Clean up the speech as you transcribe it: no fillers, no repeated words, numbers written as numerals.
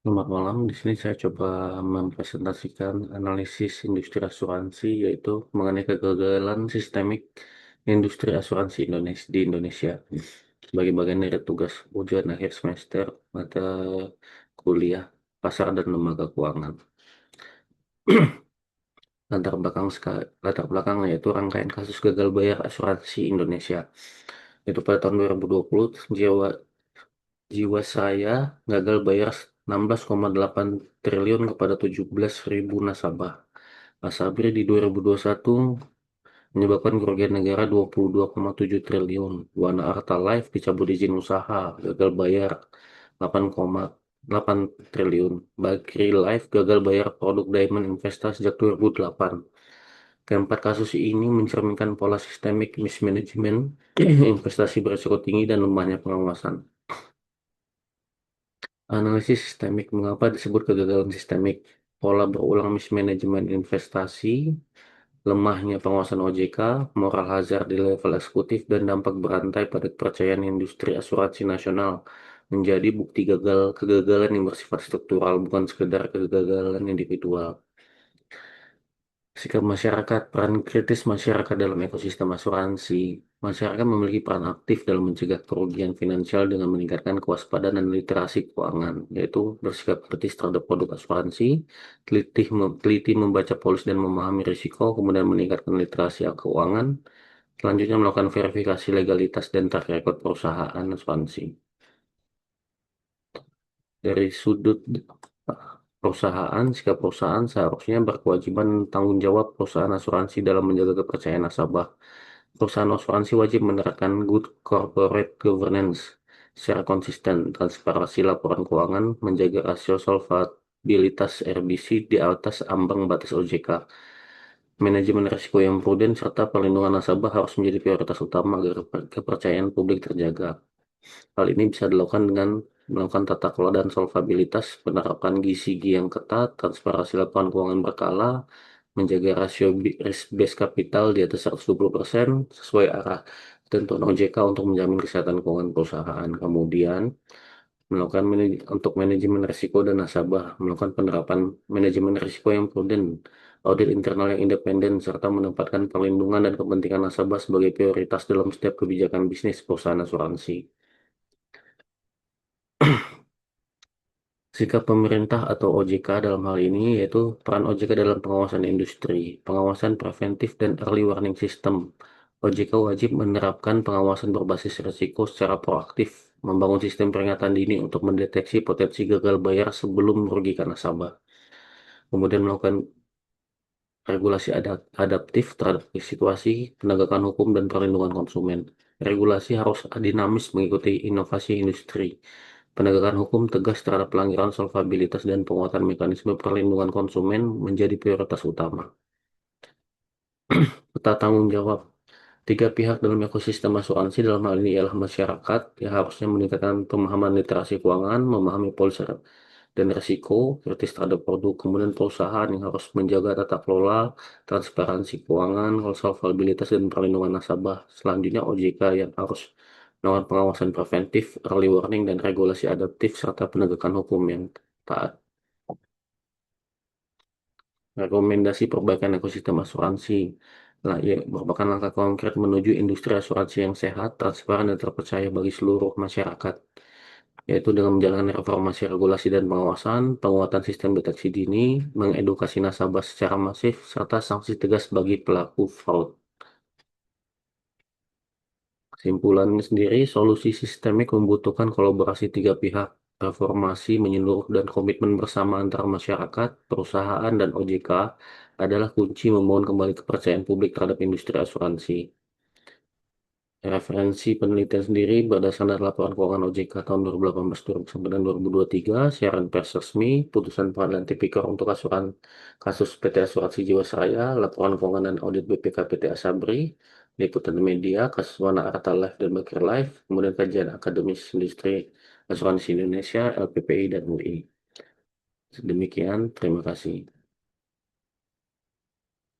Selamat malam, di sini saya coba mempresentasikan analisis industri asuransi, yaitu mengenai kegagalan sistemik industri asuransi di Indonesia. Sebagai bagian dari tugas ujian akhir semester mata kuliah pasar dan lembaga keuangan. Latar belakang yaitu rangkaian kasus gagal bayar asuransi Indonesia. Itu pada tahun 2020, Jiwasraya gagal bayar 16,8 triliun kepada 17.000 nasabah. Asabri di 2021 menyebabkan kerugian negara 22,7 triliun. Wana Arta Life dicabut izin usaha, gagal bayar 8,8 triliun. Bakri Life gagal bayar produk Diamond Investa sejak 2008. Keempat kasus ini mencerminkan pola sistemik mismanagement, investasi berisiko tinggi, dan lemahnya pengawasan. Analisis sistemik. Mengapa disebut kegagalan sistemik? Pola berulang mismanajemen investasi, lemahnya pengawasan OJK, moral hazard di level eksekutif, dan dampak berantai pada kepercayaan industri asuransi nasional menjadi bukti kegagalan yang bersifat struktural, bukan sekedar kegagalan individual. Sikap masyarakat, peran kritis masyarakat dalam ekosistem asuransi. Masyarakat memiliki peran aktif dalam mencegah kerugian finansial dengan meningkatkan kewaspadaan dan literasi keuangan, yaitu bersikap kritis terhadap produk asuransi, teliti membaca polis dan memahami risiko, kemudian meningkatkan literasi keuangan, selanjutnya melakukan verifikasi legalitas dan track record perusahaan asuransi. Dari sudut perusahaan, sikap perusahaan seharusnya berkewajiban tanggung jawab perusahaan asuransi dalam menjaga kepercayaan nasabah. Perusahaan asuransi wajib menerapkan good corporate governance secara konsisten, transparansi laporan keuangan, menjaga rasio solvabilitas RBC di atas ambang batas OJK. Manajemen risiko yang prudent serta perlindungan nasabah harus menjadi prioritas utama agar kepercayaan publik terjaga. Hal ini bisa dilakukan dengan melakukan tata kelola dan solvabilitas, menerapkan gizi yang ketat, transparansi laporan keuangan berkala, menjaga rasio risk based capital di atas 120% sesuai arah ketentuan OJK untuk menjamin kesehatan keuangan perusahaan. Kemudian, untuk manajemen risiko dan nasabah, melakukan penerapan manajemen risiko yang prudent, audit internal yang independen, serta menempatkan perlindungan dan kepentingan nasabah sebagai prioritas dalam setiap kebijakan bisnis perusahaan asuransi. Sikap pemerintah atau OJK dalam hal ini yaitu peran OJK dalam pengawasan industri, pengawasan preventif dan early warning system. OJK wajib menerapkan pengawasan berbasis risiko secara proaktif, membangun sistem peringatan dini untuk mendeteksi potensi gagal bayar sebelum merugikan nasabah. Kemudian melakukan regulasi adaptif terhadap situasi, penegakan hukum, dan perlindungan konsumen. Regulasi harus dinamis mengikuti inovasi industri. Penegakan hukum tegas terhadap pelanggaran solvabilitas dan penguatan mekanisme perlindungan konsumen menjadi prioritas utama. Peta tanggung jawab. Tiga pihak dalam ekosistem asuransi dalam hal ini ialah masyarakat yang harusnya meningkatkan pemahaman literasi keuangan, memahami polis dan risiko, kritis terhadap produk, kemudian perusahaan yang harus menjaga tata kelola, transparansi keuangan, solvabilitas, dan perlindungan nasabah. Selanjutnya OJK yang harus melakukan pengawasan preventif, early warning, dan regulasi adaptif, serta penegakan hukum yang taat. Rekomendasi perbaikan ekosistem asuransi ya, merupakan langkah konkret menuju industri asuransi yang sehat, transparan, dan terpercaya bagi seluruh masyarakat, yaitu dengan menjalankan reformasi regulasi dan pengawasan, penguatan sistem deteksi dini, mengedukasi nasabah secara masif, serta sanksi tegas bagi pelaku fraud. Kesimpulannya sendiri, solusi sistemik membutuhkan kolaborasi tiga pihak, reformasi menyeluruh dan komitmen bersama antara masyarakat, perusahaan, dan OJK adalah kunci membangun kembali kepercayaan publik terhadap industri asuransi. Referensi penelitian sendiri berdasarkan dari laporan keuangan OJK tahun 2018 dan 2023, siaran pers resmi, putusan pengadilan tipikor untuk kasus PT Asuransi Jiwasraya, laporan keuangan dan audit BPK PT Asabri, liputan media, kasus Wana Arta Life dan Bakri Life, kemudian kajian akademis industri asuransi Indonesia, LPPI dan UI. Demikian, terima kasih.